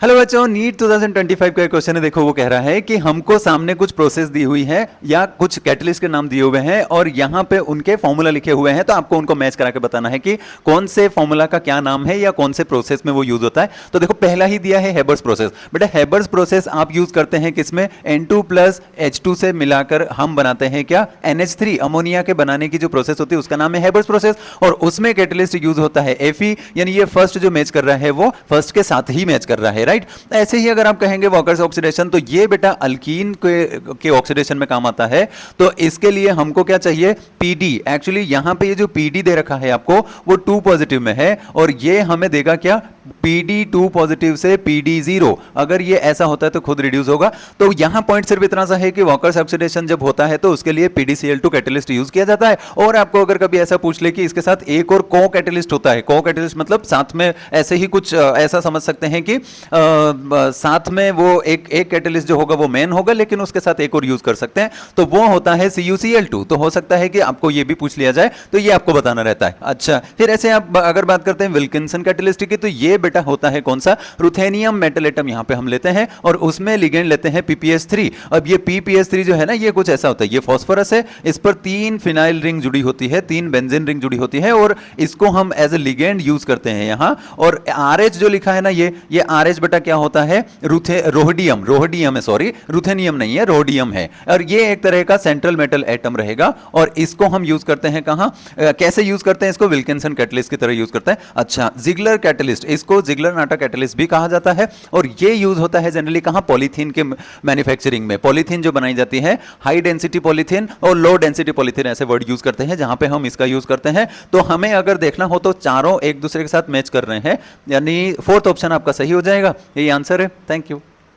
Hello बच्चों, NEET 2025 का question है। देखो वो कह रहा है कि हमको सामने कुछ प्रोसेस दी हुई है या कुछ कैटलिस्ट के नाम दिए हुए हैं और यहाँ पे उनके फॉर्मूला लिखे हुए हैं, तो आपको उनको मैच करा के बताना है कि कौन से फॉर्मूला का क्या नाम है या कौन से प्रोसेस में वो यूज होता है। तो देखो पहला ही दिया है हेबर्स प्रोसेस। बेटा हेबर्स प्रोसेस आप यूज करते हैं किसमें? N2 प्लस H2 से मिलाकर हम बनाते हैं क्या? NH3 अमोनिया के बनाने की जो प्रोसेस होती है उसका नाम है हेबर्स प्रोसेस, और उसमें कैटलिस्ट यूज होता है Fe, यानी ये फर्स्ट जो मैच कर रहा है वो फर्स्ट के साथ ही मैच कर रहा है, राइट। ऐसे ही अगर आप कहेंगे वॉकर्स ऑक्सीडेशन, तो ये बेटा अल्कीन के ऑक्सीडेशन में काम आता है। तो इसके लिए हमको क्या चाहिए? पीडी। एक्चुअली यहां पे ये जो पीडी दे रखा है आपको वो 2 पॉजिटिव में है, और ये हमें देगा क्या? पीडी 2 पॉजिटिव से पीडी 0। अगर ये ऐसा होता है तो खुद रिड्यूस होगा। तो यहां पॉइंट सिर्फ इतना सा है कि वॉकर्स ऑक्सीडेशन जब होता है तो उसके लिए PDCl2 कैटलिस्ट यूज किया जाता है। और आपको अगर कभी ऐसा पूछ ले कि इसके साथ एक और को कैटलिस्ट होता है, को कैटलिस्ट मतलब साथ में ऐसे ही कुछ ऐसा समझ सकते हैं कि साथ में वो एक कैटलिस्ट जो होगा वो मेन होगा, लेकिन उसके साथ एक और यूज कर सकते हैं, तो वो होता है CuCl2। तो हो सकता है कि आपको ये भी पूछ लिया जाए, तो ये आपको बताना रहता है। अच्छा, फिर ऐसे आप अगर बात करते हैं विल्किंसन कैटलिस्ट की, तो ये बेटा होता है कौन सा? रुथेनियम मेटल एटम यहां पे हम लेते हैं और उसमें लिगेंड लेते हैं PPS3। अब ये PPS3 जो है ना, ये कुछ ऐसा होता है, ये फास्फोरस है, इस पर 3 फिनाइल रिंग जुड़ी होती है, 3 बेंजीन रिंग जुड़ी होती है, और इसको हम एज ए लिगेंड यूज करते हैं यहां। और RH जो लिखा है ना, ये RH बेटा क्या होता है? रोहडियम है, सॉरी रुथेनियम नहीं है, रोहडियम है। और ये एक तरह का सेंट्रल मेटल एटम रहेगा, और इसको हम यूज करते हैं कहां? कैसे यूज करते हैं इसको? विल्किंसन कैटलिस्ट की तरह यूज करते हैं। अच्छा, जिगलर कैटलिस्ट, इसको जिगलर नाटा कैटलिस्ट भी कहा जाता है, और ये यूज होता है जनरली कहां? पॉलीथीन के मैन्युफैक्चरिंग में। पॉलीथीन जो बनाई जाती है, हाई डेंसिटी पॉलीथीन और लो डेंसिटी पॉलीथीन, ऐसे वर्ड यूज करते हैं जहां पे हम इसका यूज करते हैं। तो हमें अगर देखना हो तो चारों एक दूसरे के साथ मैच कर रहे हैं, यानी फोर्थ ऑप्शन आपका सही हो जाएगा। यही आंसर है। Thank you.